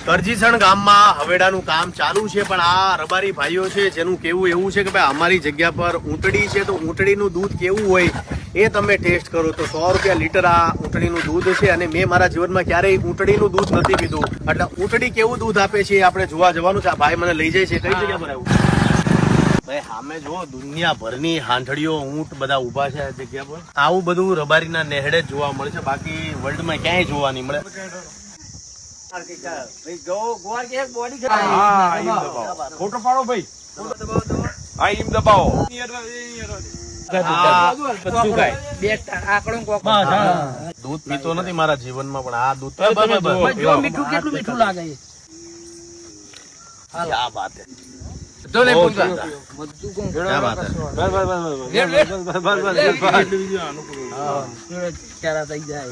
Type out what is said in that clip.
કરજીસણ ગામમાં હવેડાનું કામ ચાલુ છે, પણ આ રબારી ભાઈઓ છે જેનું કેવું એવું છે કે ભાઈ અમારી જગ્યા પર ઊંટડી છે તો ઊંટડીનું દૂધ કેવું હોય એ તમે ટેસ્ટ કરો તો 100 રૂપિયા લીટર આ ઊંટડીનું દૂધ છે. અને મેં મારા જીવનમાં ક્યારેય ઊંટડીનું દૂધ નથી પીધું, એટલે ઊંટડી કેવું દૂધ આપે છે એ આપણે જોવા જવાનું છે. આ ભાઈ મને લઈ જાય છે. કઈ જગ્યા પર આવ્યું ભાઈ? સામે જો દુનિયાભરની હાંઠડીઓ ઊંટ બધા ઉભા છે આ જગ્યા પર. આવું બધું રબારીના નેહડે જ જોવા મળે છે, બાકી વર્લ્ડમાં ક્યાંય જોવા નહીં મળે. ફોટો પાડો ભાઈ. હા એમ દબાવો. દૂધ પીતો નથી મારા જીવનમાં, પણ આ દૂધ કેટલું મીઠું લાગે. क्या बात है, જો ને बहुत પૂછા. क्या बात है. થઈ જાય